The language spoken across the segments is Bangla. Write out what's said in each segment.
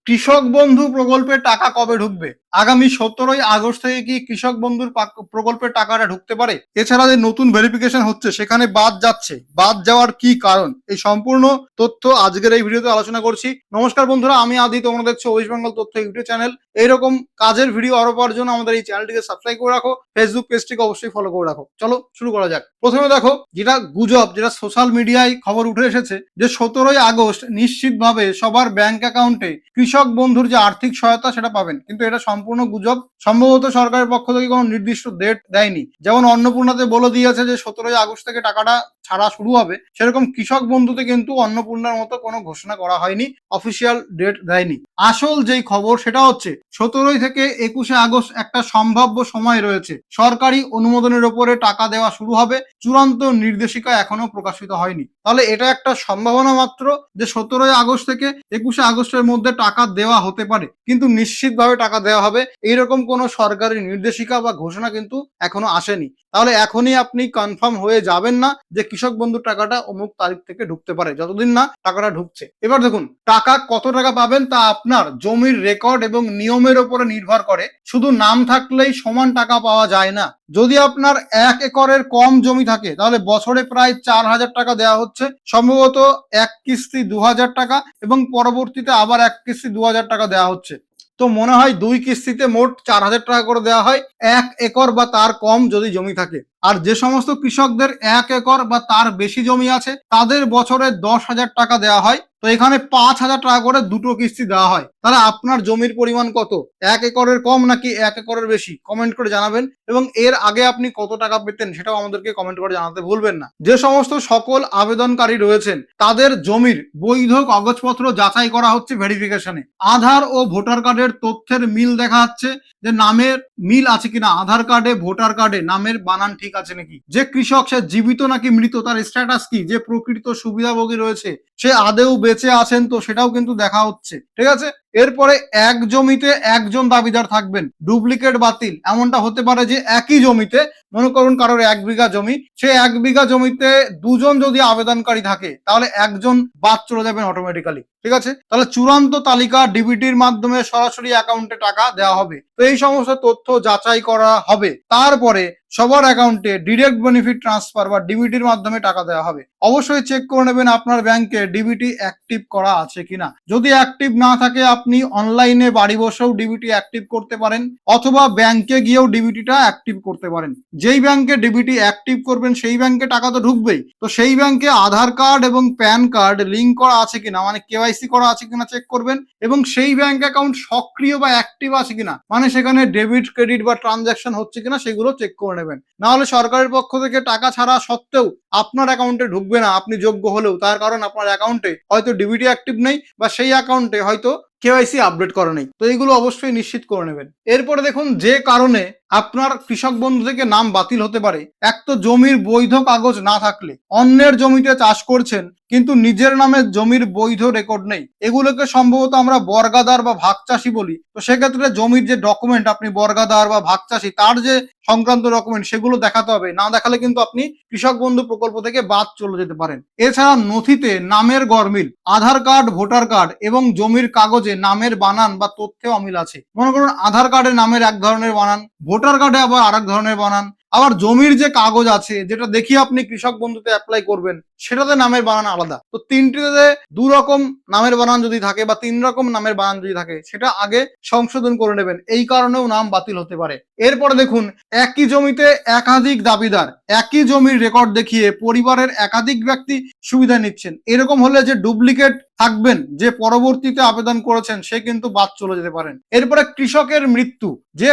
কৃষক বন্ধু প্রকল্পের টাকা কবে ঢুকবে? আগামী 17ই আগস্ট থেকে কি কৃষক বন্ধুর প্রকল্পের টাকাটা ঢুকতে পারে? এছাড়া যে নতুন ভেরিফিকেশন হচ্ছে সেখানে বাদ যাচ্ছে, বাদ যাওয়ার কি কারণ? এই সম্পূর্ণ তথ্য আজকের এই ভিডিওতে আলোচনা করছি। নমস্কার বন্ধুরা, আমি আদি, তোমরা দেখছো ওয়েস্ট বেঙ্গল তথ্য ইউটিউব চ্যানেল। এইরকম কাজের ভিডিও আরো পাওয়ার জন্য আমাদের এই চ্যানেলটিকে সাবস্ক্রাইব করে রাখো, ফেসবুক পেজটিকে অবশ্যই ফলো করে রাখো। চলো শুরু করা যাক। প্রথমে দেখো, যেটা গুজব, যেটা সোশ্যাল মিডিয়ায় খবর উঠে এসেছে যে 17ই আগস্ট নিশ্চিতভাবে সবার ব্যাংক অ্যাকাউন্টে কৃষক বন্ধুর যে আর্থিক সহায়তা সেটা পাবেন, কিন্তু এটা সম্পূর্ণ গুজব। সম্ভবত সরকারের পক্ষ থেকে কোনো নির্দিষ্ট ডেট দেয়নি। যেমন অন্নপূর্ণাতে বলে দিয়েছে যে 17ই আগস্ট থেকে টাকাটা ছাড়া শুরু হবে, সেরকম কৃষক বন্ধুতে কিন্তু অন্নপূর্ণার মতো কোনো ঘোষণা করা হয়নি, অফিসিয়াল ডেট দেয়নি। আসল যেই খবর সেটা হচ্ছে 17ই থেকে 21শে আগস্ট একটা সম্ভাব্য সময় রয়েছে, সরকারি অনুমোদনের উপরে টাকা দেওয়া শুরু হবে। চূড়ান্ত নির্দেশিকা এখনো প্রকাশিত হয়নি। তাহলে এটা একটা সম্ভাবনা মাত্র যে 17ই আগস্ট থেকে 21শে আগস্টের মধ্যে টাকা দেওয়া হতে পারে, কিন্তু নিশ্চিতভাবে টাকা দেওয়া হবে এইরকম কোনো সরকারি নির্দেশিকা বা ঘোষণা কিন্তু এখনো আসেনি। তাহলে এখনই আপনি কনফার্ম হয়ে যাবেন না যে কৃষক বন্ধুর টাকাটা অমুক তারিখ থেকে ঢুকতে পারে, যতদিন না টাকাটা ঢুকছে। এবার দেখুন, টাকা কত টাকা পাবেন তা আপনার জমির রেকর্ড এবং নিয়মের উপরে নির্ভর করে। শুধু নাম থাকলেই সমান টাকা পাওয়া যায় না। যদি আপনার 1 একরের কম জমি থাকে তাহলে বছরে প্রায় 4,000 টাকা দেওয়া হচ্ছে, সম্ভবত এক কিস্তি 2,000 টাকা এবং পরবর্তীতে আবার এক কিস্তি 2,000 টাকা দেওয়া হচ্ছে। তো মনে হয় 2 কিস্তিতে মোট 4,000 টাকা করে দেওয়া হয় 1 একর বা তার কম যদি জমি থাকে। আর যে সমস্ত কৃষকদের 1 একর বা তার বেশি জমি আছে তাদের বছরে 10,000 টাকা দেওয়া হয়। তো এখানে 5,000 টাকা করে দুটো কিস্তি দেওয়া হয়। তাহলে আপনার জমির পরিমাণ কত? 1 একরের কম নাকি 1 একরের বেশি? কমেন্ট করে জানাবেন। এবং এর আগে আপনি কত টাকা পেতেন সেটাও আমাদেরকে কমেন্ট করে জানাতে ভুলবেন না। যে সমস্ত সকল আবেদনকারী রয়েছেন তাদের জমির বৈধ কাগজপত্র যাচাই করা হচ্ছে ভেরিফিকেশনে। আধার ও ভোটার কার্ডের তথ্যের মিল দেখা যাচ্ছে, যে নামের মিল আছে কিনা, আধার কার্ডে ভোটার কার্ডে নামের বানান ঠিক আছে নাকি, যে কৃষক সে জীবিত নাকি মৃত, তার স্ট্যাটাস কি, যে প্রকৃত সুবিধাভোগী রয়েছে সে আদেও বেঁচে আছেন তো সেটাও কিন্তু দেখা হচ্ছে। ঠিক আছে। এরপরে এক জমিতে একজন দাবিদার থাকবেন, ডুপ্লিকেট বাতিল। এমনটা হতে পারে যে একই জমিতে, মনে করুন কারোর 1 বিঘা জমি, সে 1 বিঘা জমিতে দুজন যদি আবেদনকারী থাকে তাহলে একজন বাদ চলে যাবেন অটোমেটিক্যালি। ঠিক আছে। তাহলে চূড়ান্ত তালিকা ডিবিটির মাধ্যমে সরাসরি অ্যাকাউন্টে টাকা দেওয়া হবে। তো এই সমস্ত তথ্য যাচাই করা হবে, তারপরে সবার অ্যাকাউন্টে ডিরেক্ট বেনিফিট ট্রান্সফার বা ডিবিটির মাধ্যমে টাকা দেওয়া হবে। অবশ্যই চেক করে নেবেন আপনার ব্যাংকে ডিবিটি অ্যাক্টিভ করা আছে কিনা। যদি অ্যাক্টিভ না থাকে আপনি অনলাইনে বাড়ি বসেও ডিবিটি অ্যাক্টিভ করতে পারেন, অথবা ব্যাংকে গিয়েও ডিবিটিটা অ্যাক্টিভ করতে পারেন। যেই ব্যাংকে ডিবিটি অ্যাক্টিভ করবেন সেই ব্যাংকে টাকা তো ঢুকবেই, তো সেই ব্যাংকে আধার কার্ড এবং প্যান কার্ড লিঙ্ক করা আছে কিনা, মানে কেওয়াইসি করা আছে কিনা চেক করবেন। এবং সেই ব্যাংক অ্যাকাউন্ট সক্রিয় বা অ্যাক্টিভ আছে কিনা, মানে সেখানে ডেবিট ক্রেডিট বা ট্রানজাকশন হচ্ছে কিনা সেগুলো চেক করে নেবেন। না হলে সরকারের পক্ষ থেকে টাকা ছাড়া সত্ত্বেও আপনার অ্যাকাউন্টে ঢুকবে না আপনি যোগ্য হলেও, তার কারণ আপনার অ্যাকাউন্টে হয়তো ডিবিটি অ্যাক্টিভ নেই বা সেই অ্যাকাউন্টে হয়তো কেওয়াইসি আপডেট করা নেই। তো এইগুলো অবশ্যই নিশ্চিত করে নেবেন। এরপরে দেখুন, যে কারণে আপনার কৃষক বন্ধু থেকে নাম বাতিল হতে পারে। এক তো জমির বৈধ কাগজ না থাকলে, অন্যের জমিতে চাষ করছেন কিন্তু নিজের নামে জমির বৈধ রেকর্ড নেই, এগুলোকে সম্ভবত আমরা বর্গাদার বা ভাগ চাষি বলি। তো সেক্ষেত্রে জমির যে ডকুমেন্ট, আপনি বর্গাদার বা ভাগ চাষি তার যে সংক্রান্ত ডকুমেন্ট সেগুলো দেখাতে হবে, না দেখালে কিন্তু আপনি কৃষক বন্ধু প্রকল্প থেকে বাদ চলে যেতে পারেন। এছাড়া নথিতে নামের গরমিল, আধার কার্ড ভোটার কার্ড এবং জমির কাগজে নামের বানান বা তথ্যে অমিল আছে। মনে করুন আধার কার্ডে নামের এক ধরনের বানান, ভোটার কার্ডে আবার আরেক ধরনের বানান, আবার জমির যে কাগজ আছে যেটা দেখি আপনি কৃষক বন্ধুতে অ্যাপ্লাই করবেন সেটাতে নামের বানান আলাদা। তো তিনটিতে 2 রকম নামের বানান যদি থাকে বা 3 রকম নামের বানান যদি থাকে সেটা আগে সংশোধন করে নেবেন, এই কারণেও নাম বাতিল হতে পারে। এরপরে দেখুন, একই জমিতে একাধিক দাবিদার, একই জমির রেকর্ড দেখিয়ে পরিবারের একাধিক ব্যক্তি সুবিধা নিচ্ছেন। এরকম হলে যে ডুপ্লিকেট থাকবেন, যে পরবর্তীতে আবেদন করেছেন সে কিন্তু বাদ চলে যেতে পারেন। এরপরে কৃষকের মৃত্যু, যে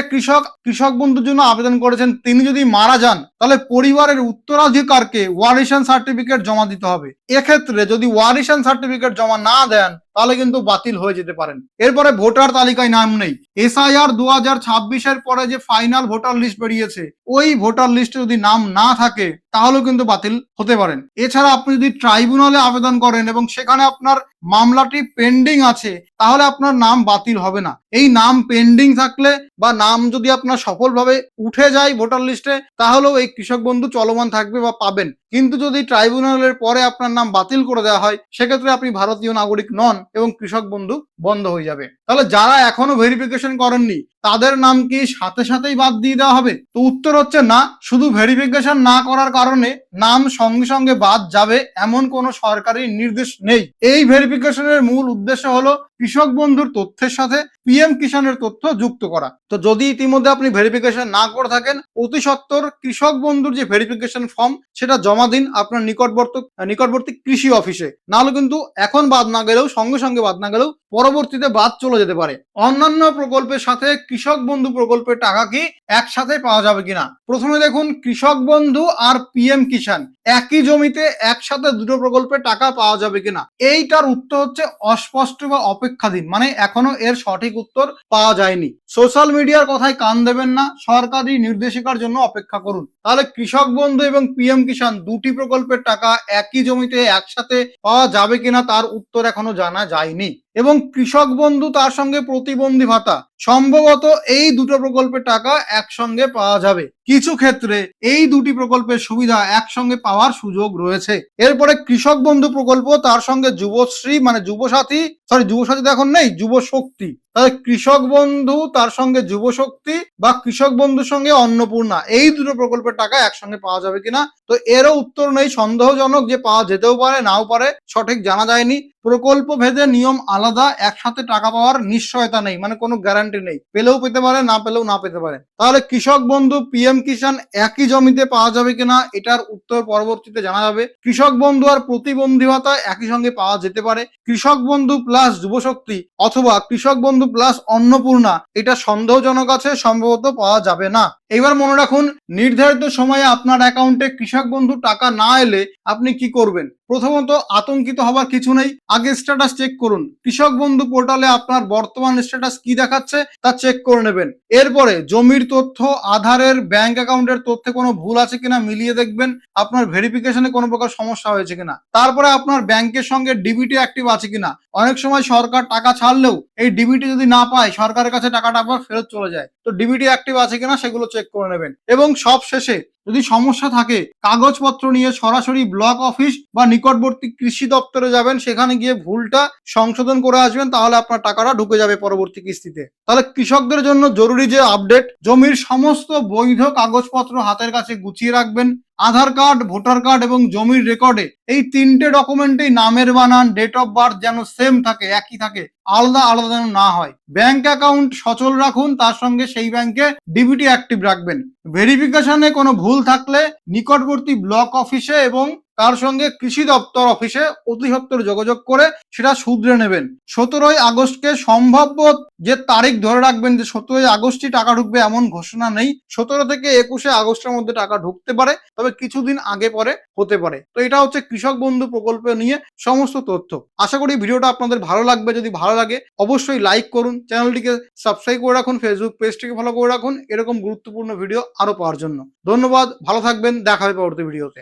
কৃষক বন্ধুর জন্য আবেদন করেছেন তিনি যদি মারা যান তাহলে পরিবারের উত্তরাধিকারকে ওয়ারিশন সার্টিফিকেট জমা দিতে হবে। এক্ষেত্রে যদি ওয়ারিশন সার্টিফিকেট জমা না দেন তাহলে কিন্তু বাতিল হয়ে যেতে পারেন। এরপরে ভোটার তালিকায় নাম নেই, এসআইআর 2026-এর পরে যে ফাইনাল ভোটার লিস্ট বেরিয়েছে ওই ভোটার লিস্টে যদি নাম না থাকে তাহলেও কিন্তু বাতিল হতে পারেন। এছাড়া আপনি যদি ট্রাইব্যুনালে আবেদন করেন এবং সেখানে আপনার মামলাটি পেন্ডিং আছে তাহলে আপনার নাম বাতিল হবে না। এই নাম পেন্ডিং থাকলে বা নাম যদি আপনার সফলভাবে উঠে যায় ভোটার লিস্টে, তাহলেও এই কৃষক বন্ধু চলমান থাকবে বা পাবেন। কিন্তু যদি ট্রাইব্যুনালের পরে আপনার নাম বাতিল করে দেওয়া হয়, সেক্ষেত্রে আপনি ভারতীয় নাগরিক নন এবং কৃষক বন্ধু বন্ধ হয়ে যাবে। তাহলে যারা এখনো ভেরিফিকেশন করেননি তাদের নাম কি সাথে সাথেই বাদ দিয়ে দেওয়া হবে? তো উত্তর হচ্ছে না। শুধু ভেরিফিকেশন না করার কারণে নাম সঙ্গে সঙ্গে বাদ যাবে এমন কোনো সরকারি নির্দেশ নেই। এই ভেরিফিকেশনের মূল উদ্দেশ্য হলো কৃষক বন্ধুর তথ্যের সাথে পিএম কিষানের তথ্য যুক্ত করা। তো যদি ইতিমধ্যে আপনি ভেরিফিকেশন না করে থাকেন, অতি সত্বর কৃষক বন্ধুর যে ভেরিফিকেশন ফর্ম সেটা জমা দিন আপনার নিকটবর্তী কৃষি অফিসে। নাহলে কিন্তু এখন বাদ না গেলেও, সঙ্গে সঙ্গে বাদ না গেলেও পরবর্তীতে বাদ চলে যেতে পারে। অন্যান্য প্রকল্পের সাথে কৃষক বন্ধু প্রকল্পের টাকা কি একসাথে পাওয়া যাবে কিনা? প্রথমে দেখুন, কৃষক বন্ধু আর পিএম কিষান একই জমিতে একসাথে দুটো প্রকল্পের টাকা পাওয়া যাবে কিনা, এইটার উত্তর হচ্ছে অস্পষ্ট বা অপেক্ষাধীন। মানে এখনো এর সঠিক উত্তর পাওয়া যায়নি। সোশ্যাল মিডিয়ার কথায় কান দেবেন না, সরকারি নির্দেশিকার জন্য অপেক্ষা করুন। তাহলে কৃষক বন্ধু এবং পিএম কিষান দুটি প্রকল্পের টাকা একই জমিতে একসাথে পাওয়া যাবে কিনা তার উত্তর এখনো জানা যায়নি। এবং কৃষক বন্ধু তার সঙ্গে প্রতিবন্ধী ভাতা সম্ভবত এই দুটো প্রকল্পের টাকা একসঙ্গে পাওয়া যাবে। কিছু ক্ষেত্রে এই দুটি প্রকল্পের সুবিধা একসঙ্গে পাওয়ার সুযোগ রয়েছে। এরপরে কৃষক বন্ধু প্রকল্প, তার সঙ্গে যুবশ্রী মানে যুবসাথী তো এখন নেই, যুব শক্তি। তাহলে কৃষক বন্ধু তার সঙ্গে যুব শক্তি বা কৃষক বন্ধুর সঙ্গে অন্নপূর্ণা, এই দুটো প্রকল্পের টাকা একসঙ্গে পাওয়া যাবে কিনা, তো এরও উত্তর নেই, সন্দেহজনক, যে পাওয়া যেতেও পারে নাও পারে, সঠিক জানা যায়নি। প্রকল্প ভেদে নিয়ম আলাদা, একসাথে টাকা পাওয়ার নিশ্চয়তা নেই, মানে কোনো গ্যারান্টি নেই, পেলেও পেতে পারে, না পেলেও না পেতে পারে। তাহলে কৃষক বন্ধু পিএম কিষান একই জমিতে পাওয়া যাবে কিনা, এটার উত্তর পরবর্তীতে জানা যাবে। কৃষক বন্ধু আর প্রতিবন্ধী ভাতা একই সঙ্গে পাওয়া যেতে পারে। কৃষক বন্ধু প্লাস যুবশক্তি অথবা কৃষক বন্ধু প্লাস অন্নপূর্ণা, এটা সন্দেহজনক আছে, সম্ভবত পাওয়া যাবে না। এবার মনে রাখুন, নির্ধারিত সময়ে আপনার অ্যাকাউন্টে কৃষক বন্ধু টাকা না এলে আপনি কি করবেন? প্রথমত, আতঙ্কিত হবার কিছু নেই, আগে স্ট্যাটাস চেক করুন। কৃষক বন্ধু পোর্টালে আপনার বর্তমান স্ট্যাটাস কি দেখাচ্ছে তা চেক করে নেবেন। এরপরে জমির তথ্য, আধারের, ব্যাংক অ্যাকাউন্টের তথ্যে কোনো ভুল আছে কিনা মিলিয়ে দেখবেন, আপনার ভেরিফিকেশনে কোনো প্রকার সমস্যা হয়েছে কিনা। তারপরে আপনার ব্যাংকের সঙ্গে ডিবিটি অ্যাক্টিভ আছে কিনা। অনেক সময় সরকার টাকা ছাড়লেও এই ডিবিটি যদি না পায়, সরকারের কাছে টাকাটা আবার ফেরত চলে যায়। তো ডিবিটি অ্যাক্টিভ আছে কিনা সেগুলো চেক করে নেবেন। এবং সব শেষে যদি সমস্যা থাকে, কাগজপত্র নিয়ে সরাসরি ব্লক অফিস বা নিকটবর্তী কৃষি দপ্তরে যাবেন, সেখানে গিয়ে ভুলটা সংশোধন করে আসবেন, তাহলে আপনার টাকাটা ঢুকে যাবে পরবর্তী কিস্তিতে। তাহলে কৃষকদের জন্য জরুরি যে আপডেট, জমির সমস্ত বৈধ কাগজপত্র হাতের কাছে গুছিয়ে রাখবেন। আধার কার্ড, ভোটার কার্ড এবং জমির রেকর্ডে এই তিনটে ডকুমেন্টেই নামের বানান, ডেট অফ বার্থ যেন সেম থাকে, একই থাকে, আলাদা আলাদা যেন না হয়। ব্যাংক অ্যাকাউন্ট সচল রাখুন, তার সঙ্গে সেই ব্যাংকে ডিবিটি অ্যাক্টিভ রাখবেন। ভেরিফিকেশনে কোনো ভুল থাকলে নিকটবর্তী ব্লক অফিসে এবং তার সঙ্গে কৃষি দপ্তর অফিসে অতি সত্বর যোগাযোগ করে সেটা শুধরে নেবেন। 17ই আগস্টকে সম্ভাব্য যে তারিখ ধরে রাখবেন, যে 17ই আগস্টই টাকা ঢুকবে এমন ঘোষণা নেই। 17 থেকে 21শে আগস্টের মধ্যে টাকা ঢুকতে পারে, তবে কিছুদিন আগে পরে হতে পারে। তো এটা হচ্ছে কৃষক বন্ধু প্রকল্প নিয়ে সমস্ত তথ্য। আশা করি ভিডিওটা আপনাদের ভালো লাগবে। যদি ভালো লাগে অবশ্যই লাইক করুন, চ্যানেলটিকে সাবস্ক্রাইব করে রাখুন, ফেসবুক পেজটিকে ফলো করে রাখুন এরকম গুরুত্বপূর্ণ ভিডিও আরো পাওয়ার জন্য। ধন্যবাদ, ভালো থাকবেন, দেখা হবে পরবর্তী ভিডিওতে।